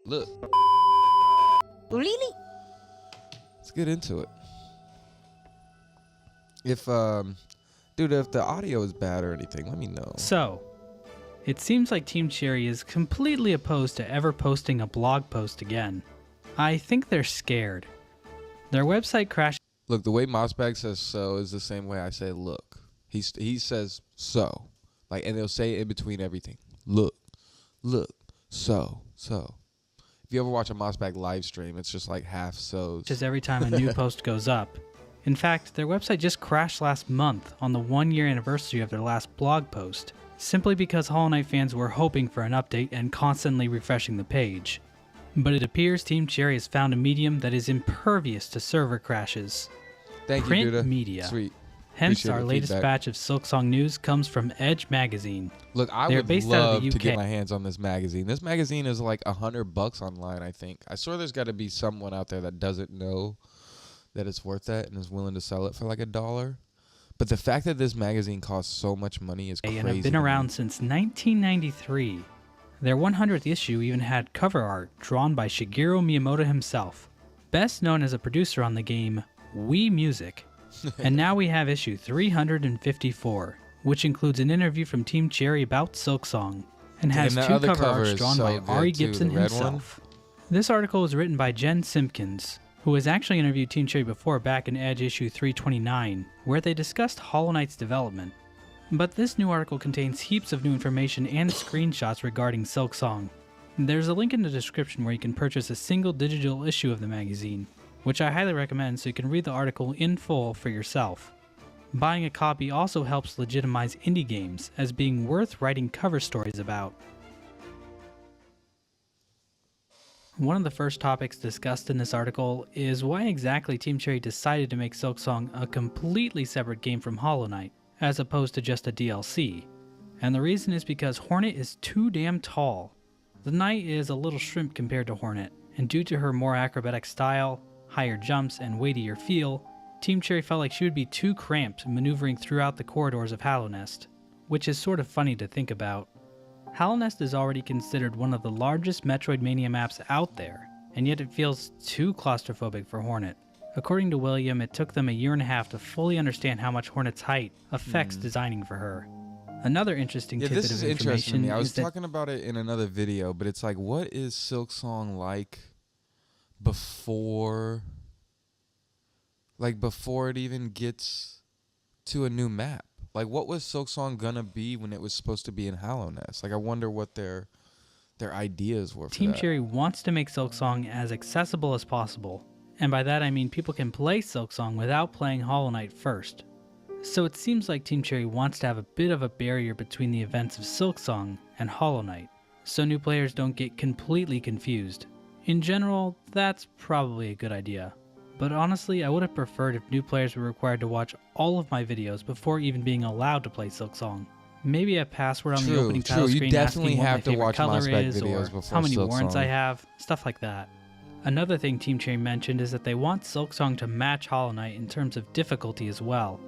Look. Really? Let's get into it. If dude, if the audio is bad or anything, let me know. So, it seems like Team Cherry is completely opposed to ever posting a blog post again. I think they're scared. Their website crashed. Look, the way Mossbag says "so" is the same way I say "look." He says "so," like, and they'll say it in between everything. Look, so. If you ever watch a Mossbag live stream, it's just like half so's. Just every time a new post goes up. In fact, their website just crashed last month on the 1-year anniversary of their last blog post, simply because Hollow Knight fans were hoping for an update and constantly refreshing the page. But it appears Team Cherry has found a medium that is impervious to server crashes. Thank Print you, Duda. media. Sweet. Hence, Appreciate our the latest feedback. batch of Silksong news comes from Edge magazine. Look, I They're would based out of love the to get UK. my hands on this magazine. This magazine is like $100 online, I think. I swear there's got to be someone out there that doesn't know that it's worth that and is willing to sell it for like $1. But the fact that this magazine costs so much money is crazy. And have been to me. around since 1993. Their 100th issue even had cover art drawn by Shigeru Miyamoto himself, best known as a producer on the game Wii Music. And now we have issue 354, which includes an interview from Team Cherry about Silksong, and has Damn, that two other cover cover arts is drawn so by good, Ari too, Gibson the red one. himself. This article was written by Jen Simpkins, who has actually interviewed Team Cherry before back in Edge issue 329, where they discussed Hollow Knight's development. But this new article contains heaps of new information and screenshots regarding Silksong. There's a link in the description where you can purchase a single digital issue of the magazine, which I highly recommend so you can read the article in full for yourself. Buying a copy also helps legitimize indie games as being worth writing cover stories about. One of the first topics discussed in this article is why exactly Team Cherry decided to make Silksong a completely separate game from Hollow Knight, as opposed to just a DLC. And the reason is because Hornet is too damn tall. The Knight is a little shrimp compared to Hornet, and due to her more acrobatic style, higher jumps, and weightier feel, Team Cherry felt like she would be too cramped maneuvering throughout the corridors of Hallownest, which is sort of funny to think about. Hallownest is already considered one of the largest Metroidvania maps out there, and yet it feels too claustrophobic for Hornet. According to William, it took them a year and a half to fully understand how much Hornet's height affects designing for her. Another interesting tidbit this of is interesting to information me. I was is that talking about it in another video, but it's like, what is Silksong like before it even gets to a new map? Like, what was Silksong gonna be when it was supposed to be in Hallownest? Like, I wonder what their ideas were for Team that. Cherry wants to make Silksong as accessible as possible, and by that I mean people can play Silksong without playing Hollow Knight first. So it seems like Team Cherry wants to have a bit of a barrier between the events of Silksong and Hollow Knight, so new players don't get completely confused. In general, that's probably a good idea. But honestly, I would have preferred if new players were required to watch all of my videos before even being allowed to play Silksong. Maybe a password on the opening title You screen definitely asking what have my to favorite watch color Mossbag is, videos or before how many warrants Silksong. I have, stuff like that. Another thing Team Cherry mentioned is that they want Silksong to match Hollow Knight in terms of difficulty as well.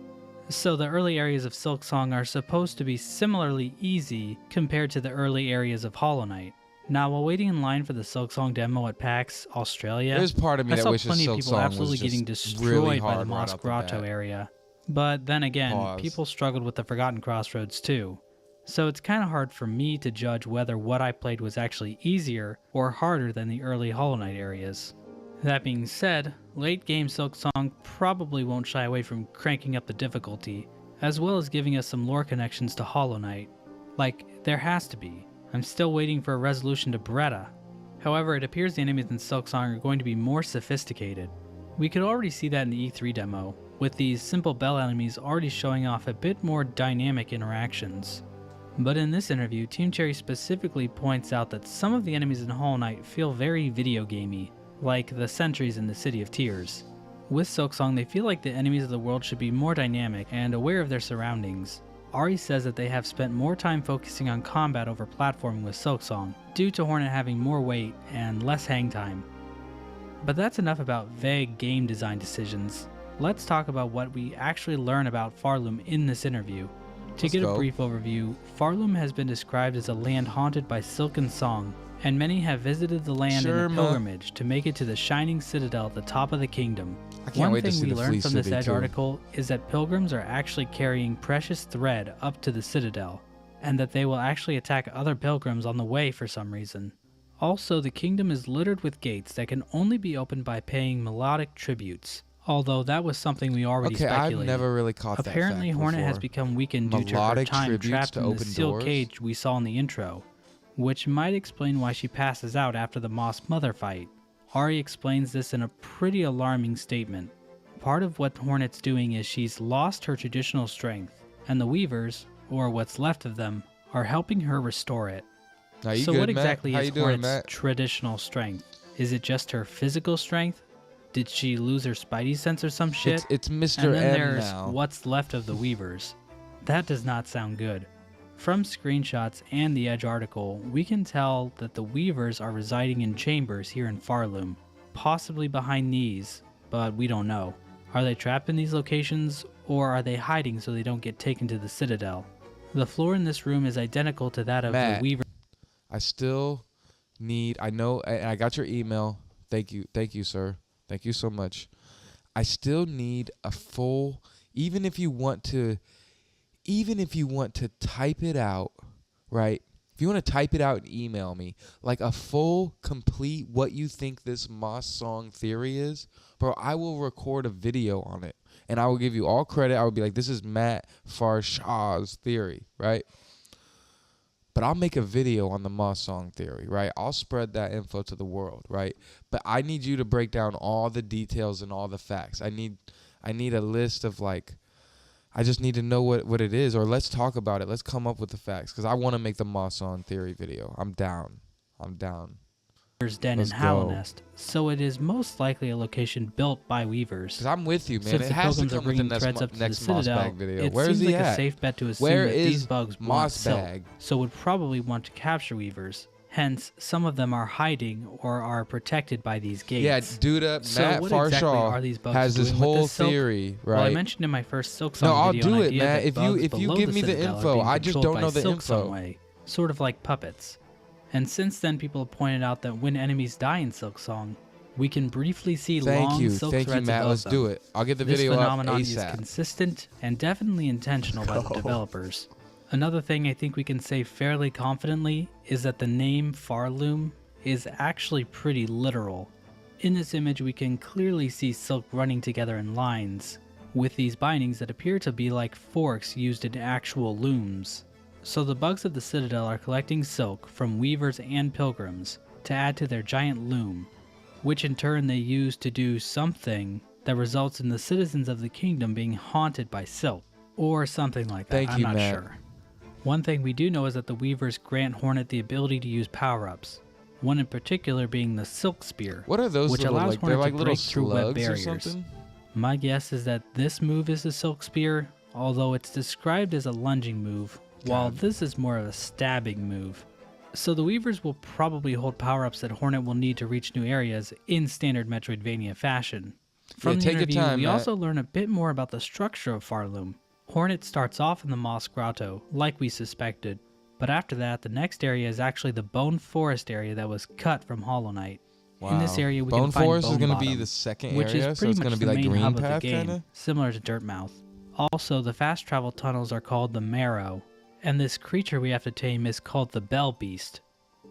So the early areas of Silksong are supposed to be similarly easy compared to the early areas of Hollow Knight. Now, while waiting in line for the Silksong demo at PAX Australia, There's part of me I that saw wishes plenty of people Silksong absolutely was getting just destroyed really by the hard Moss right off the Grotto bat. area. But then again, Pause. people struggled with the Forgotten Crossroads too. So it's kind of hard for me to judge whether what I played was actually easier or harder than the early Hollow Knight areas. That being said, late game Silksong probably won't shy away from cranking up the difficulty, as well as giving us some lore connections to Hollow Knight. Like, there has to be. I'm still waiting for a resolution to Beretta. However, it appears the enemies in Silksong are going to be more sophisticated. We could already see that in the E3 demo, with these simple bell enemies already showing off a bit more dynamic interactions. But in this interview, Team Cherry specifically points out that some of the enemies in Hollow Knight feel very video gamey, like the sentries in the City of Tears. With Silksong, they feel like the enemies of the world should be more dynamic and aware of their surroundings. Ari says that they have spent more time focusing on combat over platforming with Silksong, due to Hornet having more weight and less hang time. But that's enough about vague game design decisions. Let's talk about what we actually learn about Pharloom in this interview. To Let's get go. a brief overview, Pharloom has been described as a land haunted by silken song, and many have visited the land in a Sure, ma. pilgrimage to make it to the shining citadel at the top of the kingdom. I can't One wait to thing see we the learned Flea from this City, Edge too. article is that pilgrims are actually carrying precious thread up to the citadel, and that they will actually attack other pilgrims on the way for some reason. Also, the kingdom is littered with gates that can only be opened by paying melodic tributes, although that was something we already Okay, I've speculated. never really caught Apparently, that fact Hornet before. has become weakened due to her Melodic time tributes trapped to in the open steel doors? cage we saw in the intro, which might explain why she passes out after the Moss Mother fight. Ari explains this in a pretty alarming statement. Part of what Hornet's doing is she's lost her traditional strength, and the Weavers, or what's left of them, are helping her restore it. Now, you So good, what Matt? exactly How is you doing, Hornet's Matt? traditional strength? Is it just her physical strength? Did she lose her spidey sense or some shit? It's Mr. And then M there's now. what's left of the Weavers. That does not sound good. From screenshots and the Edge article, we can tell that the Weavers are residing in chambers here in Pharloom, possibly behind these, but we don't know. Are they trapped in these locations, or are they hiding so they don't get taken to the Citadel? The floor in this room is identical to that of Matt, the Weaver. I still need. I know. I got your email. Thank you, sir. Thank you so much. I still need a full. Even if you want to type it out, right? If you want to type it out and email me, like a full, complete what you think this Moss song theory is, bro, I will record a video on it. And I will give you all credit. I will be like, this is Matt Farshaw's theory, right? But I'll make a video on the Moss song theory, right? I'll spread that info to the world, right? But I need you to break down all the details and all the facts. I need a list of like, I just need to know what it is, or let's talk about it. Let's come up with the facts, because I want to make the Moss song theory video. I'm down. Den Let's and Howl go. Nest, so it is most likely a location built by Weavers. Because I'm with you, man. Since it the has to pilgrims are come with the bringing threads up to the next Citadel, Mossbag video. it Where seems is he like a at? safe bet to assume Where that is these bugs want silk, Mossbag? so would probably want to capture Weavers. Hence, some of them are hiding or are protected by these gates. Yeah, dude, So Matt what exactly Farshaw are these bugs has this doing with whole this silk? theory, right? Well, I mentioned in my first Silksong No, I'll video do an it, idea Matt. that If you bugs give below me the Citadel are info, being I just controlled don't know by the Silksong info. way, sort of like puppets. And since then, people have pointed out that when enemies die in Silksong, we can briefly see long silk Thank you, threads Matt. above Let's them. do it. I'll get the This video up phenomenon is ASAP. consistent and definitely intentional by the developers. Another thing I think we can say fairly confidently is that the name Pharloom is actually pretty literal. In this image, we can clearly see silk running together in lines, with these bindings that appear to be like forks used in actual looms. So the bugs of the Citadel are collecting silk from weavers and pilgrims to add to their giant loom, which in turn they use to do something that results in the citizens of the kingdom being haunted by silk, or something like that. Thank I'm you, not Matt. sure. One thing we do know is that the weavers grant Hornet the ability to use power-ups, one in particular being the Silk Spear, What are those which little, allows like, they're Hornet like to little break through web slugs or barriers. something? My guess is that this move is a Silk Spear, although it's described as a lunging move, while this is more of a stabbing move. So the Weavers will probably hold power-ups that Hornet will need to reach new areas in standard Metroidvania fashion. From the take your interview, time, we Matt. also learn a bit more about the structure of Pharloom. Hornet starts off in the Moss Grotto, like we suspected, but after that, the next area is actually the Bone Forest area that was cut from Hollow Knight. In this area, we Bone can find Forest is Bone going to be Bottom, the second which area, is so pretty it's much going to be the like main Green hub of Path the game, kind of. similar to Dirtmouth. Also, the fast travel tunnels are called the Marrow, and this creature we have to tame is called the Bell Beast.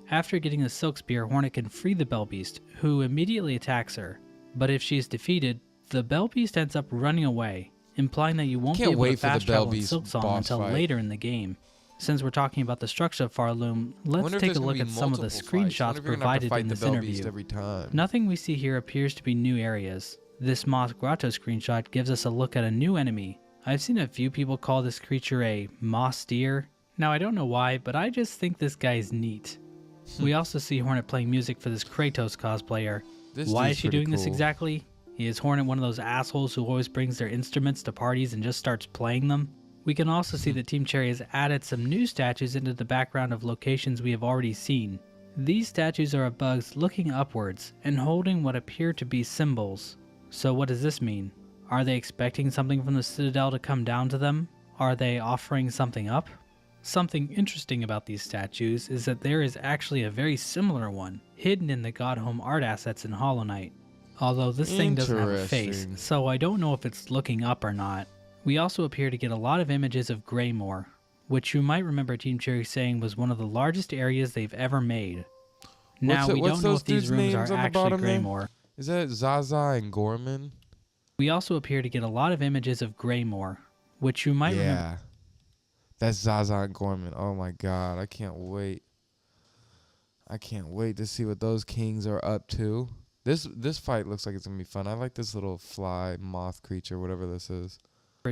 After getting the Silk Spear, Hornet can free the Bell Beast, who immediately attacks her. But if she is defeated, the Bell Beast ends up running away, implying that you won't Can't be able wait to for the fast Bell travel in Beast Silksong boss until fight. later in the game. Since we're talking about the structure of Pharloom, let's Wonder if take there's a gonna look be at some of the multiple fights. Wonder screenshots if you're gonna have to provided fight in the this Bell Beast interview. every time. Nothing we see here appears to be new areas. This Moss Grotto screenshot gives us a look at a new enemy. I've seen a few people call this creature a moss deer. Now I don't know why, but I just think this guy's neat. We also see Hornet playing music for this Kratos cosplayer. This Why dude's is she pretty doing this cool. exactly? Is Hornet one of those assholes who always brings their instruments to parties and just starts playing them? We can also see that Team Cherry has added some new statues into the background of locations we have already seen. These statues are of bugs looking upwards and holding what appear to be symbols. So what does this mean? Are they expecting something from the Citadel to come down to them? Are they offering something up? Something interesting about these statues is that there is actually a very similar one hidden in the Godhome art assets in Hollow Knight. Although this thing doesn't have a face, Interesting. so I don't know if it's looking up or not. We also appear to get a lot of images of Greymoor, which you might remember Team Cherry saying was one of the largest areas they've ever made. Now, we don't know if these rooms are actually Greymoor. Is that Zaza and Gorman? We also appear to get a lot of images of Greymoor, which you might remember. Yeah. That's Zaza and Gorman. Oh my god, I can't wait. I can't wait to see what those kings are up to. This fight looks like it's gonna be fun. I like this little fly moth creature, whatever this is.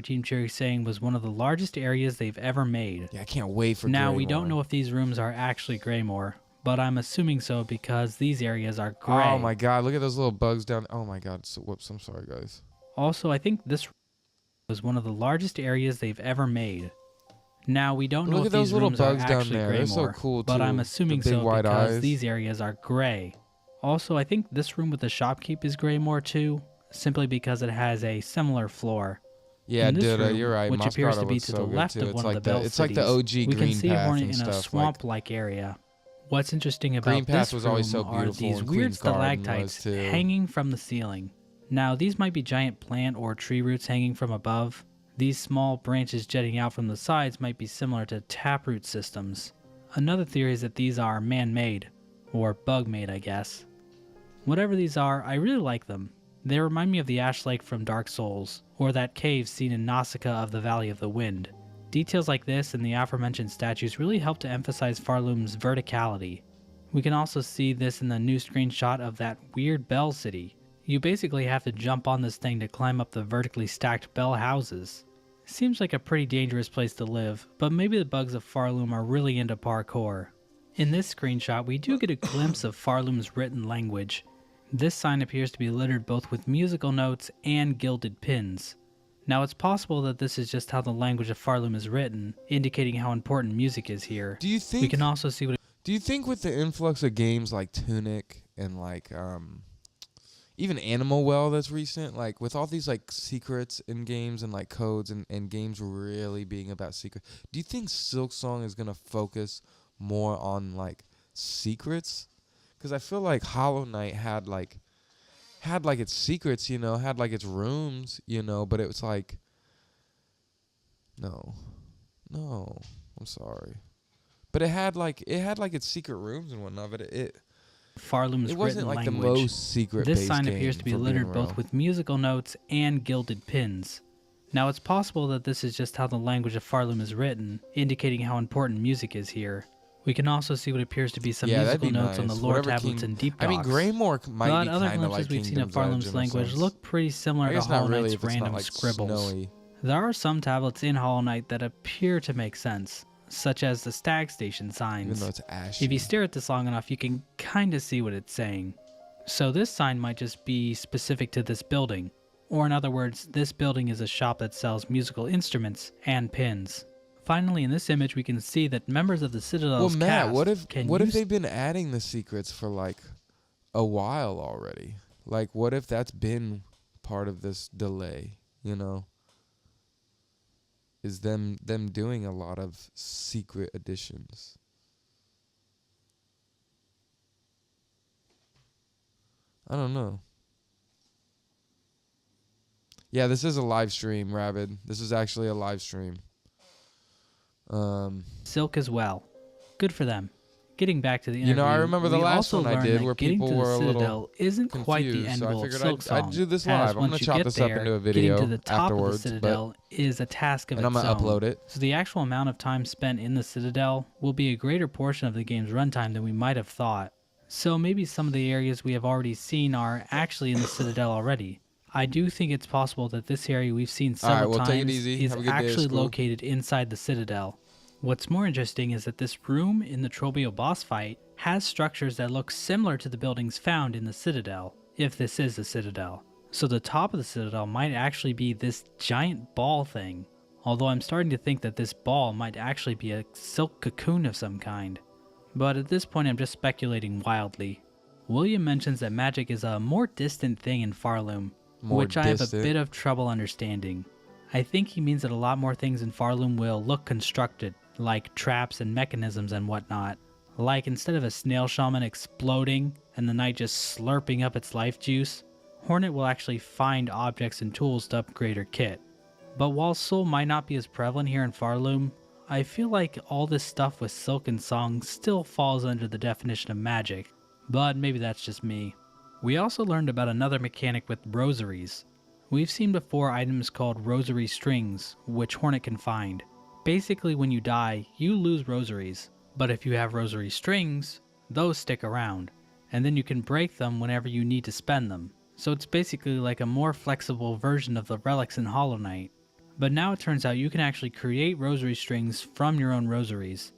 Team Cherry saying was one of the largest areas they've ever made. Yeah, I can't wait for Now, Greymoor. we don't know if these rooms are actually Greymoor, but I'm assuming so because these areas are gray. Oh my god, look at those little bugs down. Oh my god, so, whoops, I'm sorry guys. Also, I think this was one of the largest areas they've ever made. Now, we don't know Look if at those these little rooms are bugs down actually there. They're so Greymoor, cool, but too. I'm assuming The big so white because eyes. these areas are gray. Also, I think this room with the shopkeep is Greymoor too, simply because it has a similar floor. Yeah, In this dude, room, you're right. which Mossbag appears to be looks to so the good, left too. of It's one like of the Bell It's like the cities. OG We Green can see a Path hornet and in a stuff. swamp-like area. What's interesting about Green Path this was always so room are beautiful, these and weird Queen's Garden stalactites was, too. hanging from the ceiling. Now, these might be giant plant or tree roots hanging from above. These small branches jutting out from the sides might be similar to taproot systems. Another theory is that these are man-made, or bug-made, I guess. Whatever these are, I really like them. They remind me of the Ash Lake from Dark Souls, or that cave seen in Nausicaa of the Valley of the Wind. Details like this and the aforementioned statues really help to emphasize Pharloom's verticality. We can also see this in the new screenshot of that weird bell city. You basically have to jump on this thing to climb up the vertically stacked bell houses. Seems like a pretty dangerous place to live, but maybe the bugs of Pharloom are really into parkour. In this screenshot, we do get a glimpse of Pharloom's written language. This sign appears to be littered both with musical notes and gilded pins. Now, it's possible that this is just how the language of Pharloom is written, indicating how important music is here. Do you think? We can also see what. Do you think with the influx of games like Tunic and like even Animal Well that's recent, like with all these like secrets in games and like codes and games really being about secrets, do you think Silksong is gonna focus more on like secrets? Because I feel like Hollow Knight had like its secrets, you know, had like its rooms, you know, but it was like no, I'm sorry. But it had like its secret rooms and whatnot. But Pharloom's it wasn't written like language. the most secret. This sign appears to be littered both with musical notes and gilded pins. Now, it's possible that this is just how the language of Pharloom is written, indicating how important music is here. We can also see what appears to be some musical notes on the lore tablets and deep docks. I mean, Greymoor might but be other kind of like glimpses we've seen of Kingdom's Edge Pharloom's in a language sense. look pretty similar I to guess Hollow not really Knight's if it's not random like scribbles. snowy. There are some tablets in Hollow Knight that appear to make sense, such as the Stag Station Even signs. though it's ashy. If you stare at this long enough, you can kinda see what it's saying. So this sign might just be specific to this building. Or in other words, this building is a shop that sells musical instruments and pins. Finally, in this image, we can see that members of the Citadel's Matt, cast what if they've been adding the secrets for like a while already? Like, what if that's been part of this delay? You know, is them doing a lot of secret additions? I don't know. Yeah, this is a live stream, Rabid. This is actually a live stream. Silk as well. Good for them. Getting back to the interview, You know, I remember the we last also one I learned did that where getting people to the were a little Citadel isn't quite the confused, end so I goal of figured Silksong. I'd do this as live. I'm once gonna you chop get this up there, into a video getting to the top afterwards, of the Citadel is a task of and I'm its gonna own. upload it. So the actual amount of time spent in the Citadel will be a greater portion of the game's runtime than we might have thought. So maybe some of the areas we have already seen are actually in the Citadel already. I do think it's possible that this area we've seen several well, take it times easy. is Have a good day at actually school. located inside the Citadel. What's more interesting is that this room in the Trobio boss fight has structures that look similar to the buildings found in the Citadel, if this is the Citadel. So the top of the Citadel might actually be this giant ball thing, although I'm starting to think that this ball might actually be a silk cocoon of some kind. But at this point I'm just speculating wildly. William mentions that magic is a more distant thing in Pharloom, which I have a bit of trouble understanding. I think he means that a lot more things in Pharloom will look constructed, like traps and mechanisms and whatnot. Like instead of a snail shaman exploding and the knight just slurping up its life juice, Hornet will actually find objects and tools to upgrade her kit. But while soul might not be as prevalent here in Pharloom, I feel like all this stuff with Silk and Song still falls under the definition of magic, but maybe that's just me. We also learned about another mechanic with rosaries. We've seen before items called rosary strings, which Hornet can find. Basically when you die, you lose rosaries, but if you have rosary strings, those stick around, and then you can break them whenever you need to spend them. So it's basically like a more flexible version of the relics in Hollow Knight. But now it turns out you can actually create rosary strings from your own rosaries.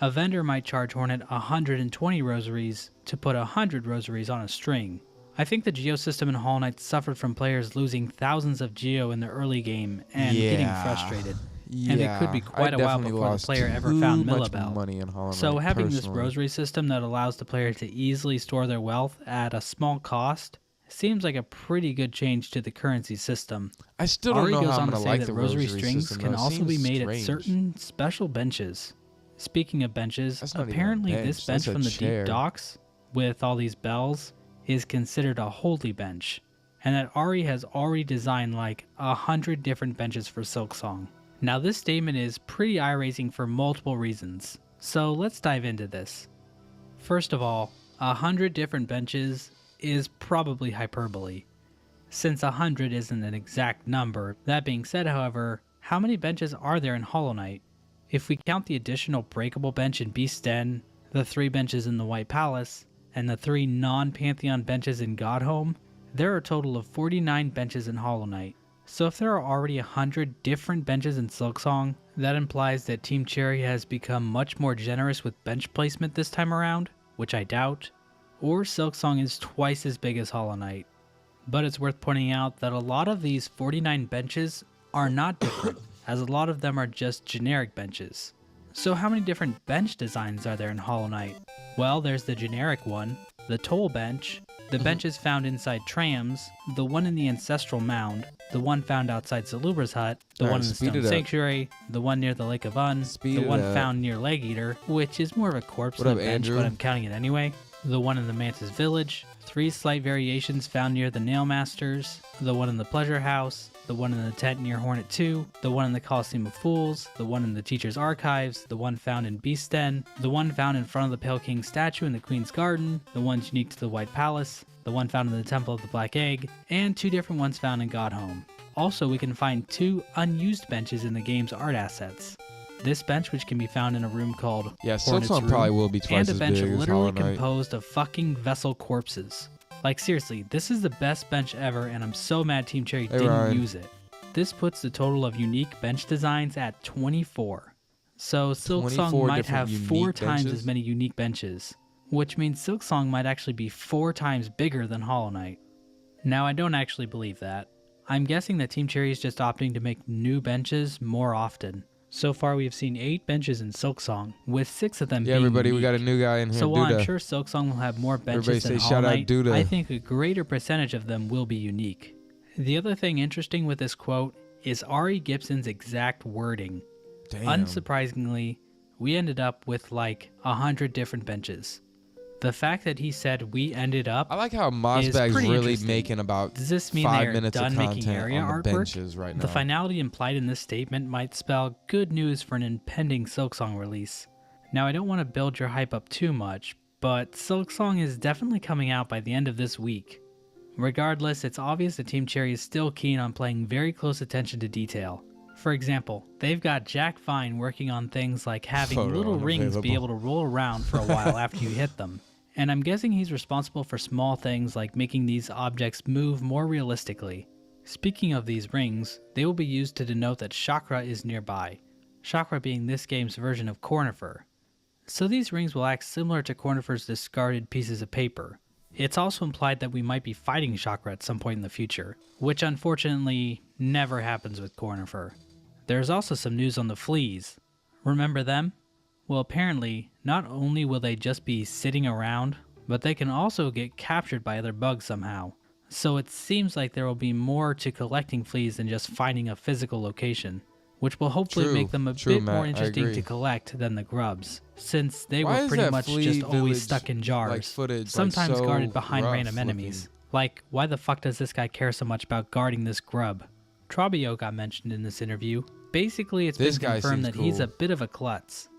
A vendor might charge Hornet 120 rosaries to put 100 rosaries on a string. I think the geo system in Hollow Knight suffered from players losing thousands of geo in the early game and getting frustrated. And it could be quite a while before the player ever found Millabelle. So having this rosary system that allows the player to easily store their wealth at a small cost seems like a pretty good change to the currency system. I still don't know how I'm gonna like the rosary strings can also be made at certain special benches. Speaking of benches, apparently this bench from the deep docks with all these bells is considered a holy bench, and that Ari has already designed like 100 different benches for Silksong. Now this statement is pretty eye-raising for multiple reasons, so let's dive into this. First of all, 100 different benches is probably hyperbole, since 100 isn't an exact number. That being said, however, how many benches are there in Hollow Knight? If we count the additional breakable bench in Beast's Den, the 3 benches in the White Palace, and the 3 non-Pantheon benches in Godhome, there are a total of 49 benches in Hollow Knight. So if there are already 100 different benches in Silksong, that implies that Team Cherry has become much more generous with bench placement this time around, which I doubt, or Silksong is twice as big as Hollow Knight. But it's worth pointing out that a lot of these 49 benches are not different, as a lot of them are just generic benches. So how many different bench designs are there in Hollow Knight? Well, there's the generic one, the toll bench, the benches found inside trams, the one in the Ancestral Mound, the one found outside Salubra's hut, the one in the Stone Sanctuary, the one near the Lake of Un, the one found near Leg Eater, which is more of a corpse than a bench, but I'm counting it anyway, the one in the Mantis Village, 3 slight variations found near the Nail Masters, the one in the Pleasure House, the one in the tent near Hornet 2, the one in the Coliseum of Fools, the one in the Teacher's Archives, the one found in Beast's Den, the one found in front of the Pale King statue in the Queen's Garden, the ones unique to the White Palace, the one found in the Temple of the Black Egg, and 2 different ones found in Godhome. Also, we can find 2 unused benches in the game's art assets. This bench, which can be found in a room called Hornet's Room, probably will be twice and a bench as big literally as Hollow Knight. composed of fucking vessel corpses. Like seriously, this is the best bench ever, and I'm so mad Team Cherry didn't use it. This puts the total of unique bench designs at 24. So Silksong might have 4 times as many unique benches, which means Silksong might actually be 4 times bigger than Hollow Knight. Now I don't actually believe that. I'm guessing that Team Cherry is just opting to make new benches more often. So far we have seen 8 benches in Silksong, with 6 of them being everybody, unique. we got a new guy in here. So while I'm sure Silksong will have more benches than Hollow Knight, I think a greater percentage of them will be unique. The other thing interesting with this quote is Ari Gibson's exact wording. Damn. Unsurprisingly, we ended up with like 100 different benches. The fact that he said we ended up I like how Mossbag's really making about Does this mean 5 they're minutes done of making content area on the artwork? benches right now. The finality implied in this statement might spell good news for an impending Silksong release. Now I don't want to build your hype up too much, but Silksong is definitely coming out by the end of this week. Regardless, it's obvious that Team Cherry is still keen on paying very close attention to detail. For example, they've got Jack Vine working on things like having little rings be able to roll around for a while after you hit them. And I'm guessing he's responsible for small things like making these objects move more realistically. Speaking of these rings, they will be used to denote that Chakra is nearby, Chakra being this game's version of Cornifer. So these rings will act similar to Cornifer's discarded pieces of paper. It's also implied that we might be fighting Chakra at some point in the future, which unfortunately never happens with Cornifer. There's also some news on the fleas. Remember them? Well, apparently, not only will they just be sitting around, but they can also get captured by other bugs somehow. So it seems like there will be more to collecting fleas than just finding a physical location, which will hopefully True. make them a True, bit Matt. more I interesting agree. to collect than the grubs, since they Why were is pretty that much flea just always village, stuck in jars, footage, sometimes so guarded behind rough random looking? enemies. Like, why the fuck does this guy care so much about guarding this grub? Trabio got mentioned in this interview. Basically, it's This been guy confirmed seems that he's a cool. bit of a klutz,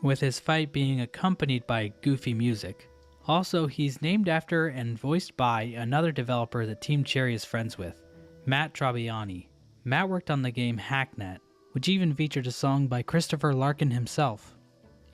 with his fight being accompanied by goofy music. Also, he's named after and voiced by another developer that Team Cherry is friends with, Matt Trabiani. Matt worked on the game Hacknet, which even featured a song by Christopher Larkin himself.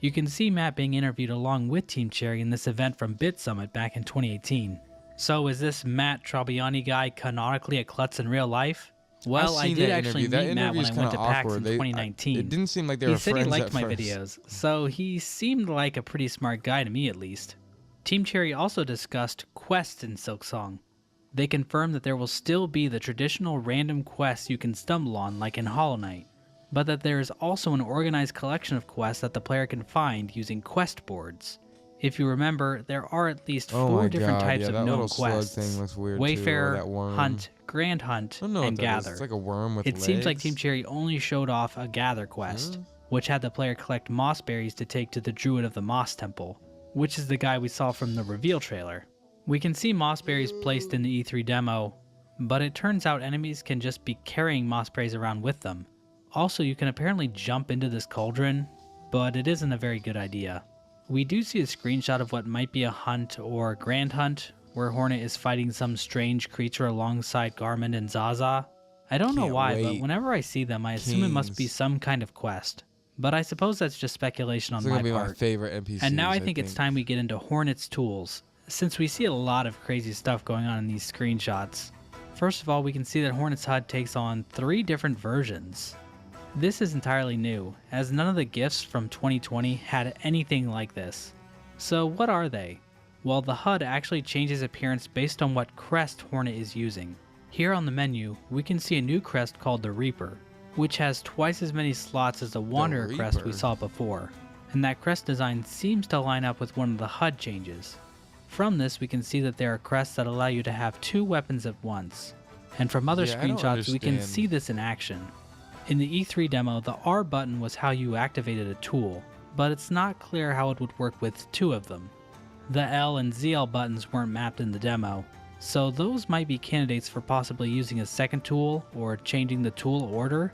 You can see Matt being interviewed along with Team Cherry in this event from Bit Summit back in 2018. So is this Matt Trabiani guy canonically a klutz in real life? Well, I did actually meet Matt when I went to PAX in 2019. It didn't seem like they were He said he friends liked at my first. videos, so he seemed like a pretty smart guy to me at least. Team Cherry also discussed quests in Silksong. They confirmed that there will still be the traditional random quests you can stumble on like in Hollow Knight, but that there is also an organized collection of quests that the player can find using quest boards. If you remember, there are at least 4 different types of that known little slug quests: thing looks weird too, or Wayfarer, that worm. Hunt, Grand Hunt, I don't know and what that is. Gather. It's like a worm with It legs. seems like Team Cherry only showed off a Gather quest, which had the player collect moss berries to take to the Druid of the Moss Temple, which is the guy we saw from the reveal trailer. We can see moss berries placed in the E3 demo, but it turns out enemies can just be carrying moss berries around with them. Also, you can apparently jump into this cauldron, but it isn't a very good idea. We do see a screenshot of what might be a hunt or grand hunt, where Hornet is fighting some strange creature alongside Garmin and Zaza. I don't know Can't why, but wait. whenever I see them, I assume it must be Kings. some kind of quest. But I suppose that's just speculation on They're my gonna be my part. favorite NPCs. And now I think it's time we get into Hornet's tools, since we see a lot of crazy stuff going on in these screenshots. First of all, we can see that Hornet's HUD takes on 3 different versions. This is entirely new, as none of the GIFs from 2020 had anything like this. So what are they? Well, the HUD actually changes appearance based on what crest Hornet is using. Here on the menu, we can see a new crest called the Reaper, which has twice as many slots as the Wanderer crest we Reaper? saw before, and that crest design seems to line up with one of the HUD changes. From this, we can see that there are crests that allow you to have 2 weapons at once, and from other Yeah, I don't screenshots we can understand. see this in action. In the E3 demo, the R button was how you activated a tool, but it's not clear how it would work with 2 of them. The L and ZL buttons weren't mapped in the demo, so those might be candidates for possibly using a second tool or changing the tool order.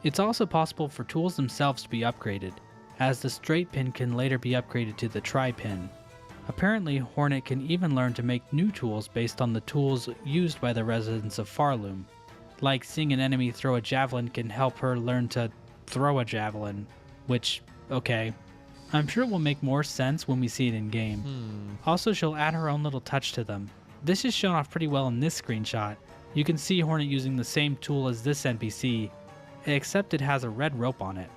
It's also possible for tools themselves to be upgraded, as the straight pin can later be upgraded to the tri-pin. Apparently, Hornet can even learn to make new tools based on the tools used by the residents of Pharloom. Like seeing an enemy throw a javelin can help her learn to throw a javelin, which, okay. I'm sure it will make more sense when we see it in game. Also, she'll add her own little touch to them. This is shown off pretty well in this screenshot. You can see Hornet using the same tool as this NPC, except it has a red rope on it.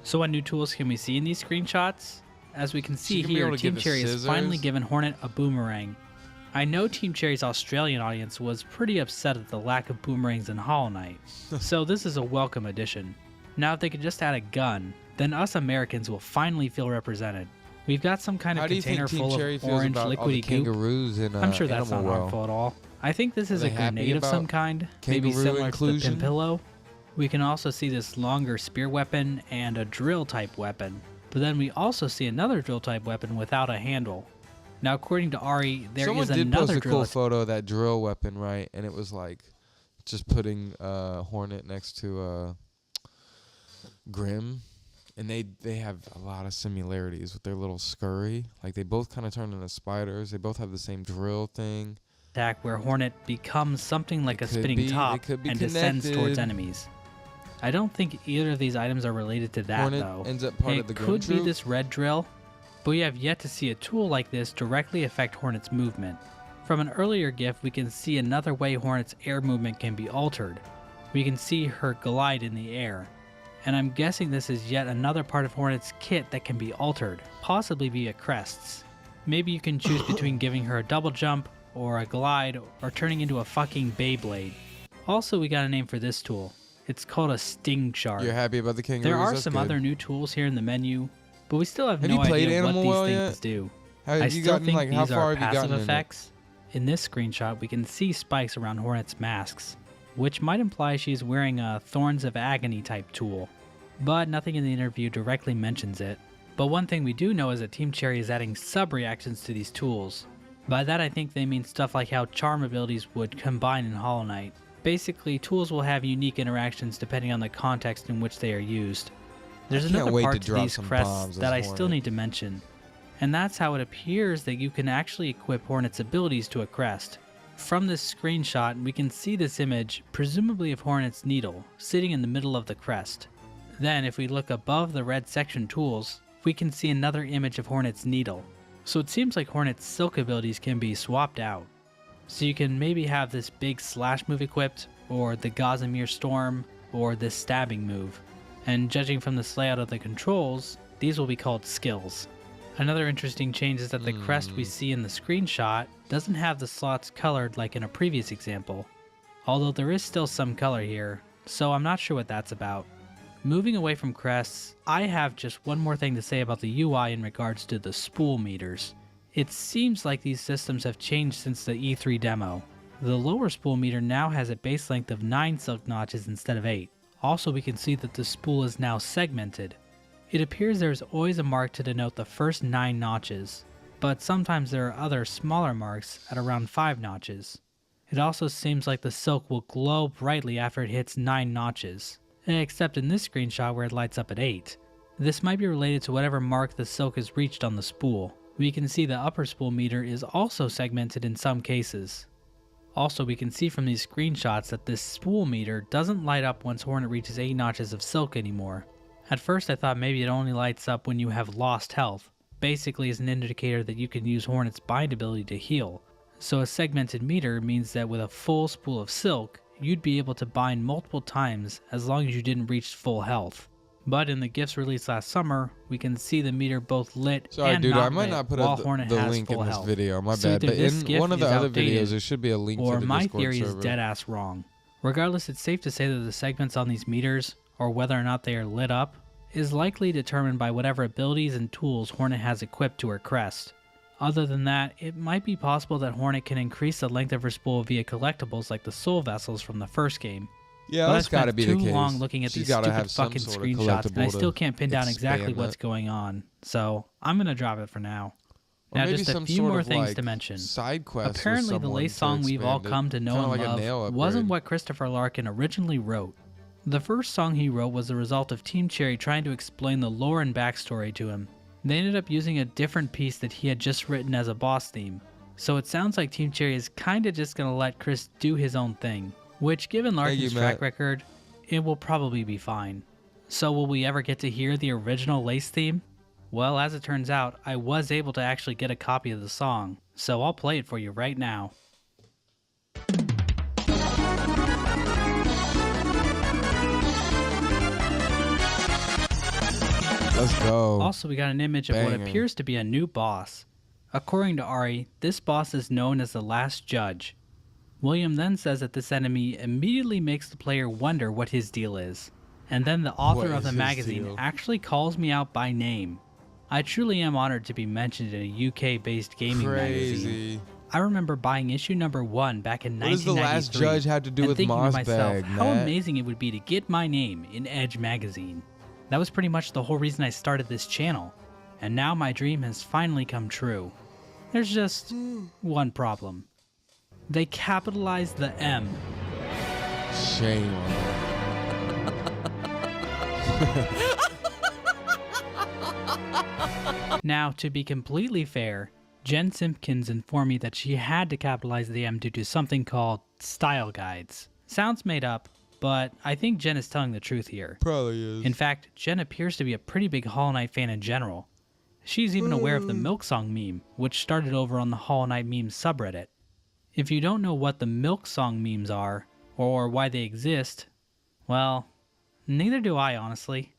So what new tools can we see in these screenshots? As we can see can be here, able to Team give the Cherry has scissors. finally given Hornet a boomerang. I know Team Cherry's Australian audience was pretty upset at the lack of boomerangs in Hollow Knight, so this is a welcome addition. Now if they could just add a gun, then us Americans will finally feel represented. We've got some kind How of do you container think Team full Cherry of feels orange about all the liquidy goop. kangaroos in I'm sure that's not Animal World? harmful at all. I think this is Are a they happy grenade of some about kind, maybe kangaroo similar inclusion? to the Pimpillo. We can also see this longer spear weapon and a drill type weapon, but then we also see another drill type weapon without a handle. Now according to Ari, there Someone is did post another a drill cool photo of that drill weapon, right? And it was like just putting Hornet next to Grim, and they have a lot of similarities with their little scurry. Like they both kind of turn into spiders. They both have the same drill thing. attack where Hornet becomes something like a could spinning be- top it could be and descends towards connected. enemies. I don't think either of these items are related to that Hornet though. ends up part It of the Grim could be troop. this red drill, but we have yet to see a tool like this directly affect Hornet's movement. From an earlier GIF, we can see another way Hornet's air movement can be altered. We can see her glide in the air, and I'm guessing this is yet another part of Hornet's kit that can be altered, possibly via crests. Maybe you can choose between giving her a double jump, or a glide, or turning into a fucking Beyblade. Also, we got a name for this tool. It's called a Sting Shard. You're happy about the kangaroos? There are That's some good. other new tools here in the menu, but we still have Have no you played idea what Animal these Well things yet? do. How I have you still gotten, think like, how these far are have you passive gotten in it? effects. In this screenshot, we can see spikes around Hornet's masks, which might imply she's wearing a Thorns of Agony type tool. but nothing in the interview directly mentions it. But one thing we do know is that Team Cherry is adding sub-reactions to these tools. By that I think they mean stuff like how charm abilities would combine in Hollow Knight. Basically, tools will have unique interactions depending on the context in which they are used. There's another part to these crests that I still need to mention, and that's how it appears that you can actually equip Hornet's abilities to a crest. From this screenshot, we can see this image, presumably of Hornet's needle, sitting in the middle of the crest. Then, if we look above the red section tools, we can see another image of Hornet's needle. So it seems like Hornet's silk abilities can be swapped out. So you can maybe have this big slash move equipped, or the Gazimir Storm, or this stabbing move. And judging from this layout of the controls, these will be called skills. Another interesting change is that the crest we see in the screenshot doesn't have the slots colored like in a previous example, although there is still some color here, so I'm not sure what that's about. Moving away from crests, I have just one more thing to say about the UI in regards to the spool meters. It seems like these systems have changed since the E3 demo. The lower spool meter now has a base length of 9 silk notches instead of 8. Also, we can see that the spool is now segmented. It appears there is always a mark to denote the first 9 notches, but sometimes there are other smaller marks at around 5 notches. It also seems like the silk will glow brightly after it hits 9 notches, except in this screenshot where it lights up at 8. This might be related to whatever mark the silk has reached on the spool. We can see the upper spool meter is also segmented in some cases. Also, we can see from these screenshots that this spool meter doesn't light up once Hornet reaches 8 notches of silk anymore. At first I thought maybe it only lights up when you have lost health, basically as an indicator that you can use Hornet's bind ability to heal. So a segmented meter means that with a full spool of silk, you'd be able to bind multiple times as long as you didn't reach full health. But in the gifts released last summer, we can see the meter both lit and dude, not I might lit not put while the Hornet has link full in this health. video, my So bad. either But this in gift one of the is other outdated, videos, there should be a link or to the my Discord theory server. is dead ass wrong. Regardless, it's safe to say that the segments on these meters, or whether or not they are lit up, is likely determined by whatever abilities and tools Hornet has equipped to her crest. Other than that, it might be possible that Hornet can increase the length of her spool via collectibles like the soul vessels from the first game. Yeah, But that's got to be the too case. long looking at She's these gotta stupid have some fucking sort of screenshots, and I collectible still to can't pin down exactly expand what's that. going on. So I'm gonna drop it for now. Or Now, maybe just a some few sort more of, things like, to mention. side quest with Apparently, the someone lace to song we've all expand it. come to know Kinda and like a nail love upgrade. wasn't what Christopher Larkin originally wrote. The first song he wrote was the result of Team Cherry trying to explain the lore and backstory to him. They ended up using a different piece that he had just written as a boss theme. So it sounds like Team Cherry is kinda just gonna let Chris do his own thing, which given Larkin's track record, it will probably be fine. So will we ever get to hear the original Lace theme? Well, as it turns out, I was able to actually get a copy of the song, so I'll play it for you right now. Let's go. Also, we got an image of what Banger. appears to be a new boss. According to Ari, this boss is known as the Last Judge. William then says that this enemy immediately makes the player wonder what his deal is. And then the author What of is the his magazine deal? actually calls me out by name. I truly am honored to be mentioned in a UK-based gaming magazine. Crazy. I remember buying issue number 1 back in What does the 1993 Last Judge have to do and with thinking to myself Mossbag, how Matt? amazing it would be to get my name in Edge magazine. That was pretty much the whole reason I started this channel, and now my dream has finally come true. There's just one problem. They capitalized the M. Shame on them. Now, to be completely fair, Jen Simpkins informed me that she had to capitalize the M due to something called style guides. Sounds made up, but I think Jen is telling the truth here. Probably is. In fact, Jen appears to be a pretty big Hollow Knight fan in general. She's even aware of the Silksong meme, which started over on the Hollow Knight memes subreddit. If you don't know what the Silksong memes are, or why they exist, well, neither do I, honestly.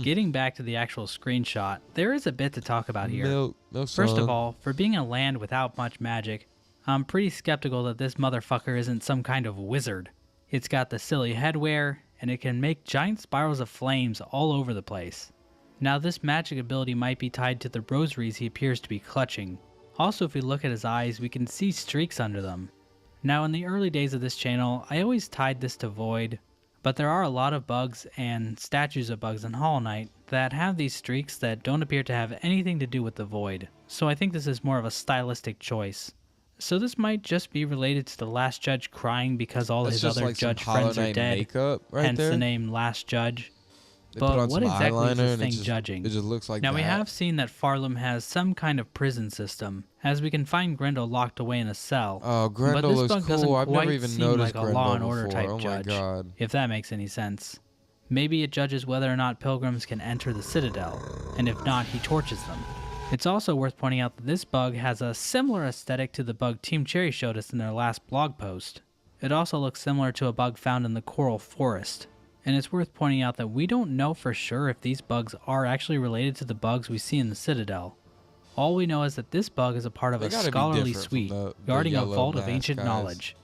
Getting back to the actual screenshot, there is a bit to talk about here. Milk First of song. all, for being a land without much magic, I'm pretty skeptical that this motherfucker isn't some kind of wizard. It's got the silly headwear, and it can make giant spirals of flames all over the place. Now this magic ability might be tied to the rosaries he appears to be clutching. Also, if we look at his eyes, we can see streaks under them. Now in the early days of this channel, I always tied this to Void, But there are a lot of bugs and statues of bugs in Hollow Knight that have these streaks that don't appear to have anything to do with the void, so I think this is more of a stylistic choice. So this might just be related to the Last Judge crying because all That's his just other like some judge Hollow friends are Knight dead, makeup right hence there. the name Last Judge. They put But on what some exactly is eyeliner this and thing judging? it just looks like Now that. we have seen that Pharloom has some kind of prison system, as we can find Grendel locked away in a cell. Oh, But Grendel this is bug doesn't cool. I've never quite even seem noticed like a Grendel Law and Order before. type Oh my judge, god. if that makes any sense. Maybe it judges whether or not pilgrims can enter the Citadel, and if not, he torches them. It's also worth pointing out that this bug has a similar aesthetic to the bug Team Cherry showed us in their last blog post. It also looks similar to a bug found in the Coral Forest. And it's worth pointing out that we don't know for sure if these bugs are actually related to the bugs we see in the Citadel. All we know is that this bug is a part of They a gotta be scholarly different from suite the guarding a yellow vault of mask ancient guys. knowledge.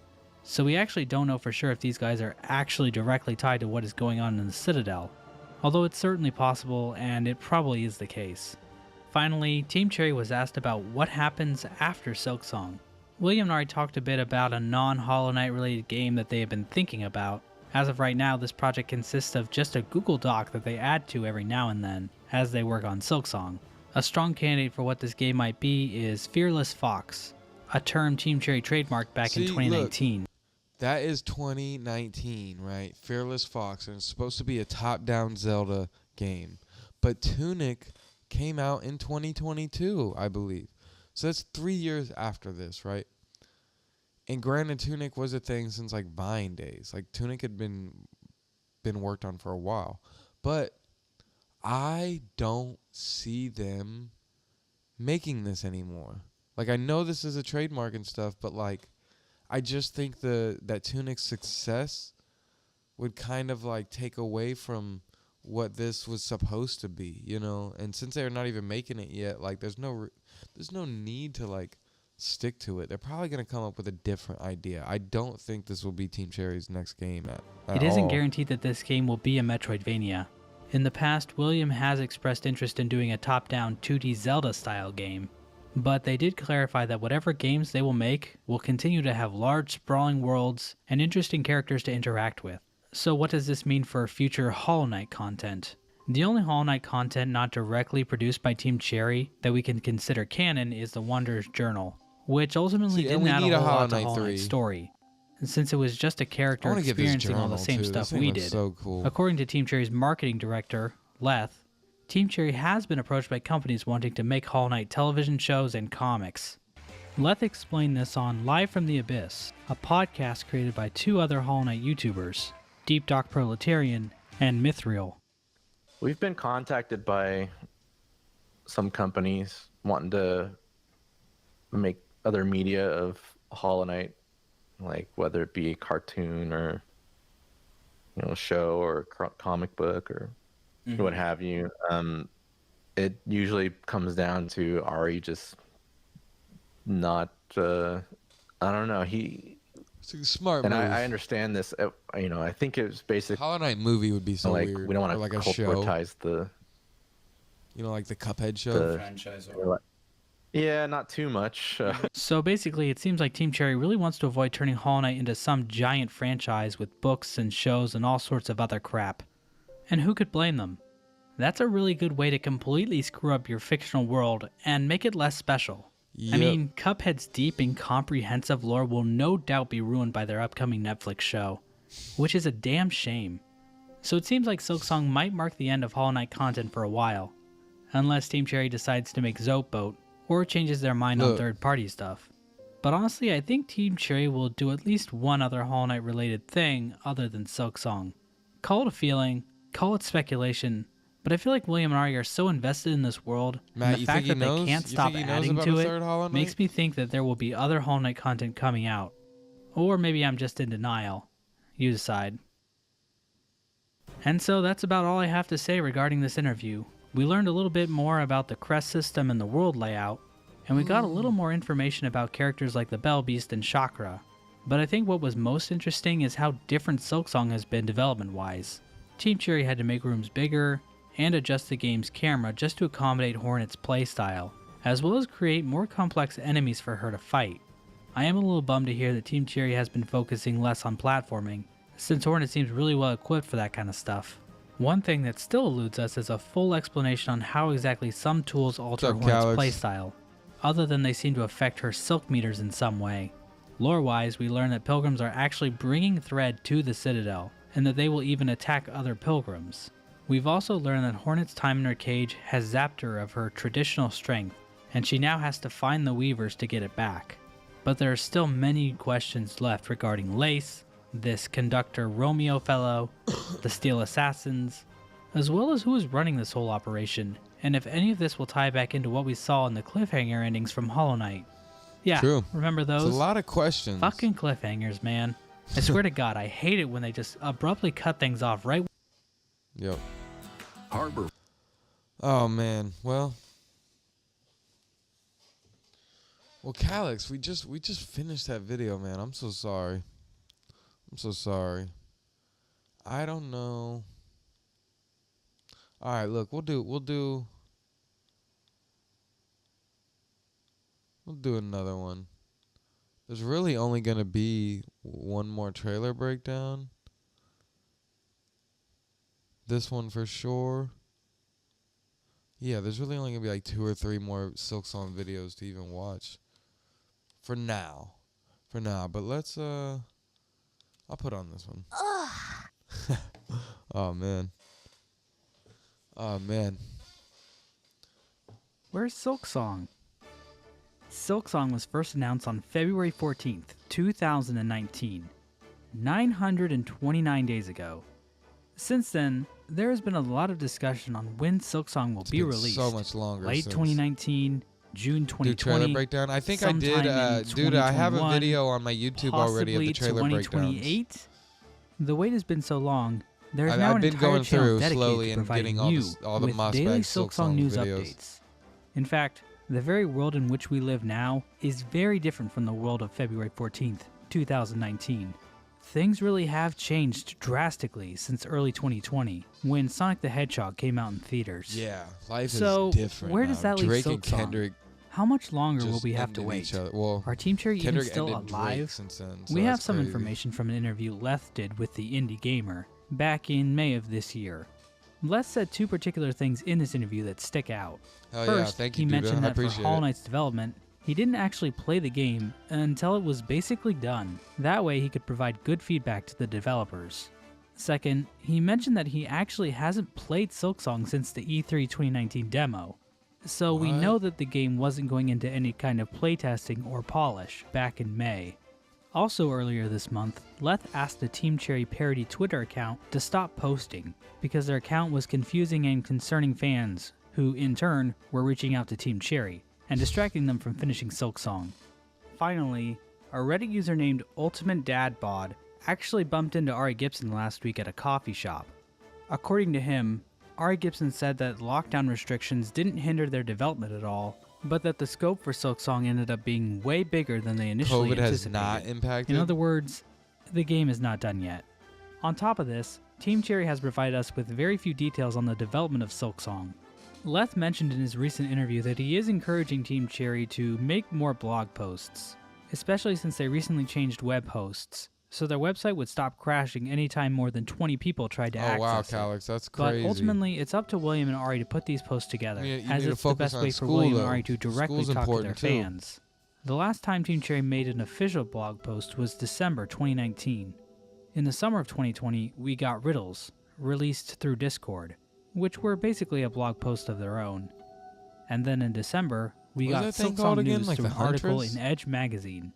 So we actually don't know for sure if these guys are actually directly tied to what is going on in the Citadel, although it's certainly possible and it probably is the case. Finally, Team Cherry was asked about what happens after Silksong. William and I talked a bit about a non-Hollow Knight related game that they have been thinking about. As of right now, this project consists of just a Google Doc that they add to every now and then as they work on Silksong. A strong candidate for what this game might be is Fearless Fox, a term Team Cherry trademarked back in See, 2019. That is 2019, right? Fearless Fox, and it's supposed to be a top-down Zelda game. But Tunic came out in 2022, I believe. So that's 3 years after this, right? And granted, Tunic was a thing since like Vine days. Like Tunic had been worked on for a while, but I don't see them making this anymore. Like I know this is a trademark and stuff, but like I just think that Tunic's success would kind of like take away from what this was supposed to be, you know. And since they're not even making it yet, like there's no need to like stick to it. They're probably going to come up with a different idea. I don't think this will be Team Cherry's next game at It isn't all. guaranteed that this game will be a Metroidvania. In the past, William has expressed interest in doing a top-down 2D Zelda-style game, but they did clarify that whatever games they will make will continue to have large, sprawling worlds and interesting characters to interact with. So what does this mean for future Hollow Knight content? The only Hollow Knight content not directly produced by Team Cherry that we can consider canon is the Wanderer's Journal, which ultimately See, and didn't we add need a a whole Hollow lot to Knight Hollow 3. Knight's story, since it was just a I character want to get this experiencing all the journal same too. stuff This thing we looks did. so cool. According to Team Cherry's marketing director, Leth, Team Cherry has been approached by companies wanting to make Hollow Knight television shows and comics. Leth explained this on Live from the Abyss, a podcast created by two other Hollow Knight YouTubers, Deep Doc Proletarian and Mithril. We've been contacted by some companies wanting to make other media of Hollow Knight, like whether it be a cartoon or show or comic book or what have you. It usually comes down to Ari just not. I don't know. It's a smart And move. I understand this. I think it was basically Hollow Knight movie would be so like weird. we don't want Or to like a show. corporatize the. You know, like the Cuphead show. the franchise. Yeah, not too much. So basically, it seems like Team Cherry really wants to avoid turning Hollow Knight into some giant franchise with books and shows and all sorts of other crap. And who could blame them? That's a really good way to completely screw up your fictional world and make it less special. I Yep. mean, Cuphead's deep and comprehensive lore will no doubt be ruined by their upcoming Netflix show, which is a damn shame. So it seems like Silksong might mark the end of Hollow Knight content for a while, unless Team Cherry decides to make Zope Boat or changes their mind on Look. third-party stuff. But honestly, I think Team Cherry will do at least one other Hollow Knight related thing other than Silksong. Call it a feeling, call it speculation, but I feel like William and Ari are so invested in this world, Matt, and the you fact think he that knows? they can't You stop think he knows adding about to a it third Hollow makes Knight? me think that there will be other Hollow Knight content coming out. Or maybe I'm just in denial. You decide. And so that's about all I have to say regarding this interview. We learned a little bit more about the Crest system and the world layout, and we got a little more information about characters like the Bell Beast and Chakra. But I think what was most interesting is how different Silksong has been development-wise. Team Cherry had to make rooms bigger and adjust the game's camera just to accommodate Hornet's playstyle, as well as create more complex enemies for her to fight. I am a little bummed to hear that Team Cherry has been focusing less on platforming, since Hornet seems really well equipped for that kind of stuff. One thing that still eludes us is a full explanation on how exactly some tools alter up, Hornet's Calyx? playstyle, other than they seem to affect her silk meters in some way. Lore-wise, we learn that pilgrims are actually bringing Thread to the Citadel, and that they will even attack other pilgrims. We've also learned that Hornet's time in her cage has zapped her of her traditional strength, and she now has to find the Weavers to get it back. But there are still many questions left regarding Lace, this conductor Romeo fellow, the Steel Assassins, as well as who is running this whole operation, and if any of this will tie back into what we saw in the cliffhanger endings from Hollow Knight. Yeah, True. remember those? It's a lot of questions. Fucking cliffhangers, man. I swear to God, I hate it when they just abruptly cut things off right. Yep. Harbor. Oh man. Well, Calyx, we just finished that video, man. I'm so sorry. I don't know. All right, look, we'll do another one. There's really only going to be one more trailer breakdown. This one for sure. Yeah, there's really only going to be like 2 or 3 more Silksong videos to even watch. For now. But let's, I'll put on this one. Oh, man. Where's Silksong? Silksong was first announced on February 14th, 2019, 929 days ago. Since then, there has been a lot of discussion on when Silksong will be been released. so much longer. Late since. 2019, June 2020. Do trailer breakdown? I think I did. sometime in Dude, I have a 2021, video on my YouTube already of the trailer breakdowns. 2028. The wait has been so long. There is now I've an been entire going channel through dedicated slowly to and providing getting you all the with Mossbag daily Silksong Silksong news videos. updates. In fact, the very world in which we live now is very different from the world of February 14th, 2019. Things really have changed drastically since early 2020, when Sonic the Hedgehog came out in theaters. Yeah, life So, is different. where now. does that leave Drake and Silksong? Kendrick How much longer will just we have to ended wait? each other. Well, Are Team Cherry even Kendrick still ended Drake alive? since then, so We have that's some crazy. information from an interview Leth did with the Indie Gamer back in May of this year. Leth said 2 particular things in this interview that stick out. Hell First, yeah, thank you, he Duda. mentioned I that for appreciate Hollow it. Knight's development, he didn't actually play the game until it was basically done. That way he could provide good feedback to the developers. Second, he mentioned that he actually hasn't played Silksong since the E3 2019 demo. So we What? know that the game wasn't going into any kind of playtesting or polish back in May. Also earlier this month, Leth asked the Team Cherry parody Twitter account to stop posting because their account was confusing and concerning fans who, in turn, were reaching out to Team Cherry and distracting them from finishing Silksong. Finally, a Reddit user named Ultimate Dad Bod actually bumped into Ari Gibson last week at a coffee shop. According to him, Ari Gibson said that lockdown restrictions didn't hinder their development at all, but that the scope for Silksong ended up being way bigger than they initially COVID has anticipated. not impacted. In other words, the game is not done yet. On top of this, Team Cherry has provided us with very few details on the development of Silksong. Leth mentioned in his recent interview that he is encouraging Team Cherry to make more blog posts, especially since they recently changed web hosts, so their website would stop crashing anytime more than 20 people tried to access wow, it. Calyx, that's But crazy. ultimately, it's up to William and Ari to put these posts together, You as need to it's the focus best on way for school, William and though. Ari to directly School's talk to their important, too. fans. The last time Team Cherry made an official blog post was December 2019. In the summer of 2020, we got Riddles, released through Discord, which were basically a blog post of their own. And then in December, we What got was that thing called Silksong again? News Like through the an article Huntress? in Edge magazine.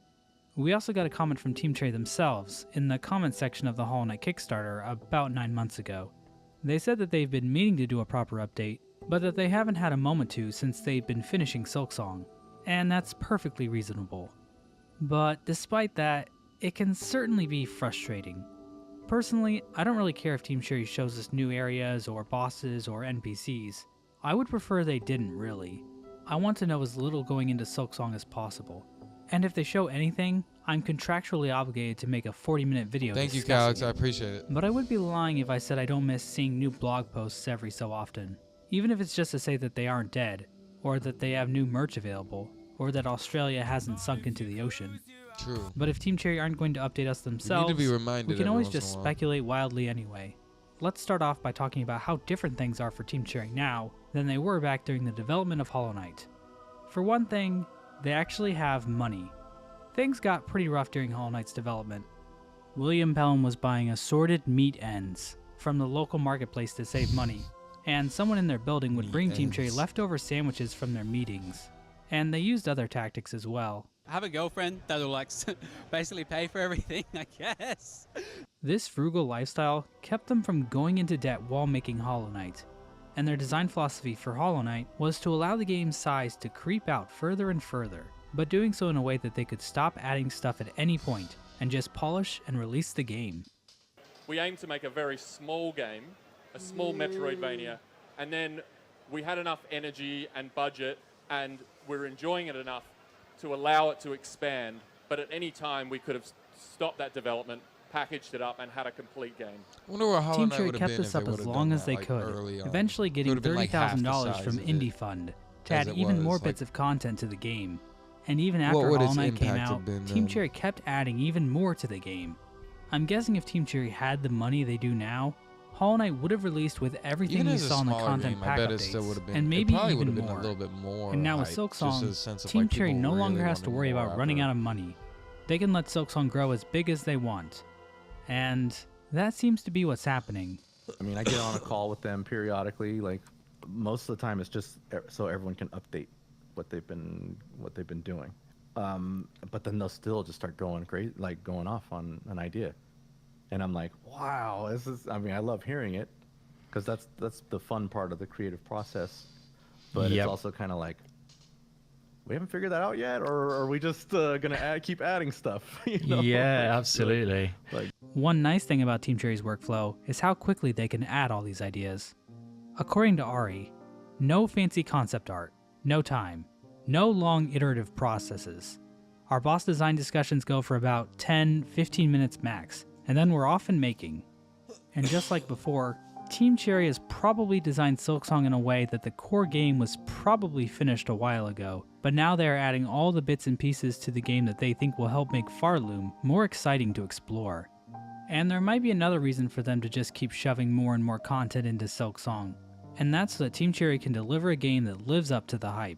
We also got a comment from Team Cherry themselves in the comment section of the Hollow Knight Kickstarter about 9 months ago. They said that they've been meaning to do a proper update, but that they haven't had a moment to since they've been finishing Silksong, and that's perfectly reasonable. But despite that, it can certainly be frustrating. Personally, I don't really care if Team Cherry shows us new areas or bosses or NPCs. I would prefer they didn't really. I want to know as little going into Silksong as possible. And if they show anything, I'm contractually obligated to make a 40-minute video Thank you, discussing Calyx. it. I appreciate it. But I would be lying if I said I don't miss seeing new blog posts every so often. Even if it's just to say that they aren't dead, or that they have new merch available, or that Australia hasn't sunk into the ocean. True. But if Team Cherry aren't going to update us You need themselves, to be reminded we can every always once in just a while. speculate wildly anyway. Let's start off by talking about how different things are for Team Cherry now than they were back during the development of Hollow Knight. For one thing, they actually have money. Things got pretty rough during Hollow Knight's development. William Pelham was buying assorted meat ends from the local marketplace to save money, and someone in their building would bring Team Cherry leftover sandwiches from their meetings. And they used other tactics as well. I have a girlfriend that'll like basically pay for everything, I guess. This frugal lifestyle kept them from going into debt while making Hollow Knight, and their design philosophy for Hollow Knight was to allow the game's size to creep out further and further, but doing so in a way that they could stop adding stuff at any point and just polish and release the game. We aimed to make a very small game, a small Metroidvania, and then we had enough energy and budget and we were enjoying it enough to allow it to expand, but at any time we could have stopped that development, packaged it up, and had a complete game. I wonder what Hollow Team Knight Cherry would have kept been this if up they as would've long done as that, they like, could, early on. eventually It getting would've been like half the $30,000 size from of it Indie Fund to as add it even more was, bits like- of content to the game. And even What after would Hollow its Knight came impact have out, been Team then? Cherry kept adding even more to the game. I'm guessing if Team Cherry had the money they do now, Hollow Knight would have released with everything Even we as a saw in the smaller content game, I pack bet it still updates, would have been, and maybe it probably would even have been more. a little bit more. And now with hype, just Silksong, as a sense of, Team like, Cherry people no really longer has to wanted worry more about running after. out of money. They can let Silksong grow as big as they want. And that seems to be what's happening. I mean, I get on a call with them periodically. Like most of the time, it's just so everyone can update what they've been doing. But then they'll still just start going crazy, like going off on an idea, and I'm like, wow, this is. I mean, I love hearing it because that's the fun part of the creative process. But Yep. it's also kind of like, we haven't figured that out yet, or are we just gonna keep adding stuff? You know? Yeah, absolutely. One nice thing about Team Cherry's workflow is how quickly they can add all these ideas. According to Ari, no fancy concept art, no time, no long iterative processes. Our boss design discussions go for about 10-15 minutes max, and then we're off and making. And just like before, Team Cherry has probably designed Silksong in a way that the core game was probably finished a while ago, but now they are adding all the bits and pieces to the game that they think will help make Pharloom more exciting to explore. And there might be another reason for them to just keep shoving more and more content into Silksong, and that's so that Team Cherry can deliver a game that lives up to the hype.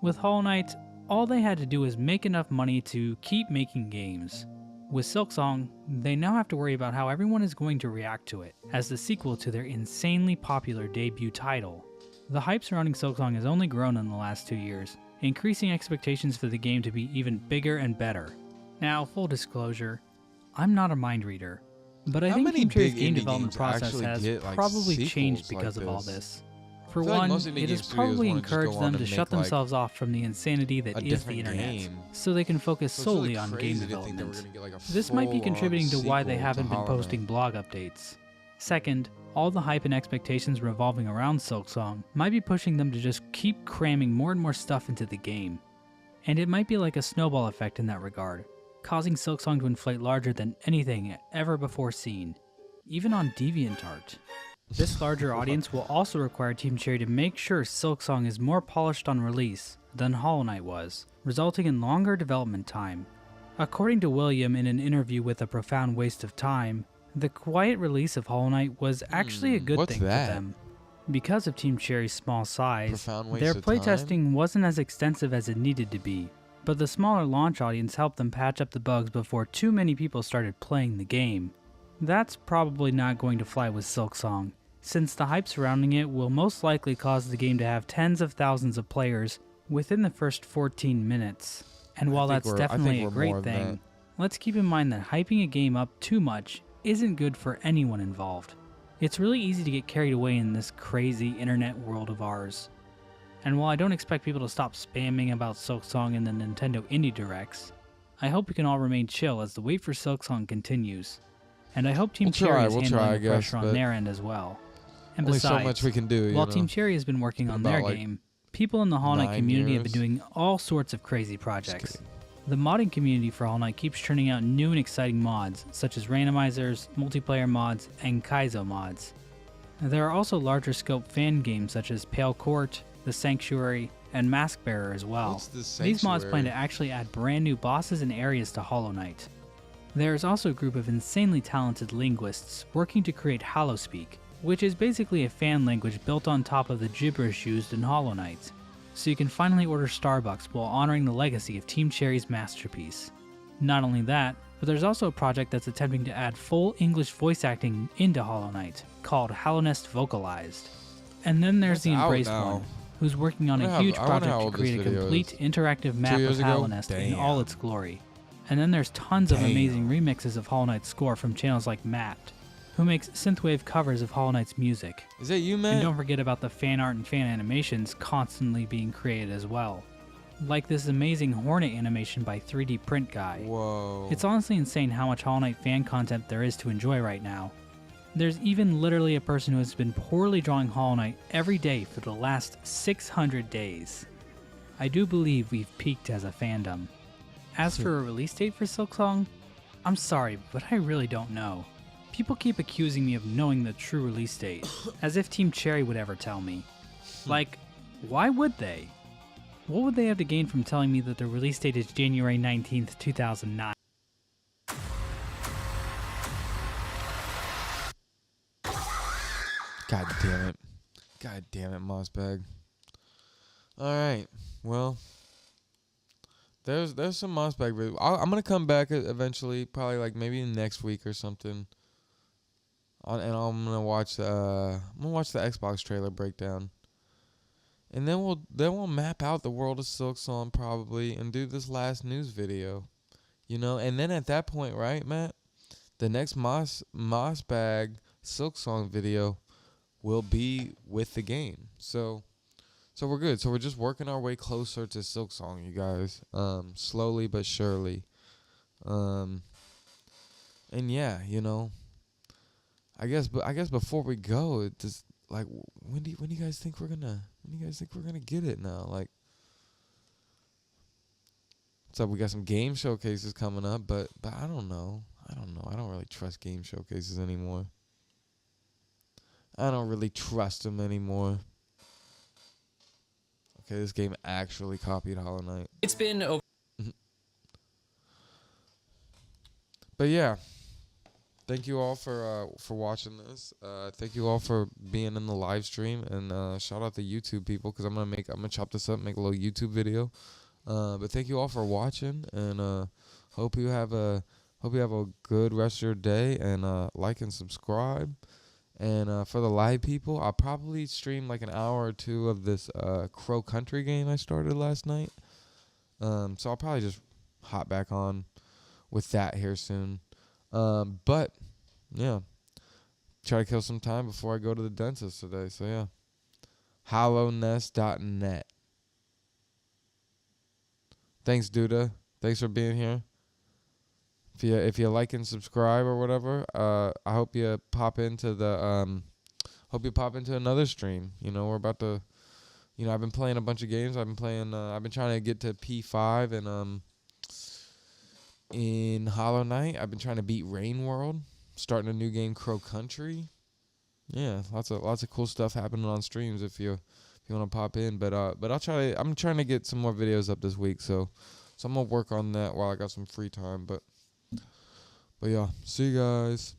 With Hollow Knight, all they had to do was make enough money to keep making games. With Silksong, they now have to worry about how everyone is going to react to it, as the sequel to their insanely popular debut title. The hype surrounding Silksong has only grown in the last 2 years, increasing expectations for the game to be even bigger and better. Now, full disclosure, I'm not a mind reader, but I How think many Team Cherry's big game indie development games process actually has get, like, probably sequels changed like because of all this? this. For I feel like one, most indie it game has studios probably wanna just go encouraged on them and to make, shut like, themselves off from the insanity a that is the different internet, game. so they can focus So it's really solely on game crazy to think that we're development. gonna get, like, a This might be full-on contributing to why they sequel to haven't been Hollow posting Knight. blog updates. Second, all the hype and expectations revolving around Silksong might be pushing them to just keep cramming more and more stuff into the game. And it might be like a snowball effect in that regard, causing Silksong to inflate larger than anything ever before seen, even on DeviantArt. This larger audience will also require Team Cherry to make sure Silksong is more polished on release than Hollow Knight was, resulting in longer development time. According to William in an interview with A Profound Waste of Time, the quiet release of Hollow Knight was actually a good what's thing that? for them. Because of Team Cherry's small size, Profound Waste their of Time? playtesting wasn't as extensive as it needed to be, but the smaller launch audience helped them patch up the bugs before too many people started playing the game. That's probably not going to fly with Silksong, since the hype surrounding it will most likely cause the game to have tens of thousands of players within the first 14 minutes. And while think that's we're- I think definitely a we're great more than thing, that. let's keep in mind that hyping a game up too much isn't good for anyone involved. It's really easy to get carried away in this crazy internet world of ours. And while I don't expect people to stop spamming about Silksong in the Nintendo Indie Directs, I hope we can all remain chill as the wait for Silksong continues. And I hope Team We'll Cherry try, is we'll handling try, I the pressure guess, on but their end as well. And Only besides, so much we can do. You while know? Team Cherry has been working on Been their about, like, game, people in the Hollow Knight 9 community have been years. doing all sorts of crazy projects. The modding community for Hollow Knight keeps churning out new and exciting mods, such as randomizers, multiplayer mods, and Kaizo mods. There are also larger scope fan games such as Pale Court, The Sanctuary, and Mask Bearer as well. What's the These mods plan Sanctuary? to actually add brand new bosses and areas to Hollow Knight. There is also a group of insanely talented linguists working to create HalloSpeak, which is basically a fan language built on top of the gibberish used in Hollow Knight, so you can finally order Starbucks while honoring the legacy of Team Cherry's masterpiece. Not only that, but there's also a project that's attempting to add full English voice acting into Hollow Knight, called Hallownest Vocalized. And then there's That's the out Embraced now. one, who's working on I a wonder huge how- I wonder project how to old create a this video complete is. interactive map of years ago? Hallownest in all Damn. its glory. And then there's tons of Damn. amazing remixes of Hollow Knight's score from channels like Mapped, who makes synthwave covers of Hollow Knight's music. Is that you, And man? don't forget about the fan art and fan animations constantly being created as well. Like this amazing Hornet animation by 3D Print Guy. Whoa. It's honestly insane how much Hollow Knight fan content there is to enjoy right now. There's even literally a person who has been poorly drawing Hollow Knight every day for the last 600 days. I do believe we've peaked as a fandom. As for a release date for Silksong, I'm sorry, but I really don't know. People keep accusing me of knowing the true release date, as if Team Cherry would ever tell me. Like, why would they? What would they have to gain from telling me that the release date is January 19th, 2009? God damn it. God damn it, Mossbag. Alright. Well, there's some Mossbag video. I'm gonna come back eventually, probably like maybe next week or something. And I'm gonna watch the Xbox trailer breakdown. And then we'll map out the world of Silksong probably and do this last news video. You know, and then at that point, right, Matt? The next Mossbag Silksong video will be with the game. So we're good. So we're just working our way closer to Silksong, you guys. Slowly but surely. And yeah, you know. I guess before we go, it just like when do you guys think we're gonna get it now? Like, so we got some game showcases coming up, but I don't know. I don't really trust game showcases anymore. I don't really trust them anymore. Okay, this game actually copied Hollow Knight. It's been over. But yeah, thank you all for watching this. Thank you all for being in the live stream, and shout out to YouTube people because I'm gonna chop this up, make a little YouTube video. But thank you all for watching, and hope you have a good rest of your day, and like and subscribe. And for the live people, I'll probably stream like an hour or two of this Crow Country game I started last night. So I'll probably just hop back on with that here soon. But yeah, try to kill some time before I go to the dentist today. So yeah, hallownest.net. Thanks, Duda. Thanks for being here. If you like and subscribe or whatever, I hope you pop into another stream. You know, we're about to, you know, I've been playing a bunch of games. I've been trying to get to P5 and in Hollow Knight. I've been trying to beat Rain World, starting a new game, Crow Country. Yeah, lots of cool stuff happening on streams if you want to pop in. But I'm trying to get some more videos up this week, so I'm gonna work on that while I got some free time. But yeah, see you guys.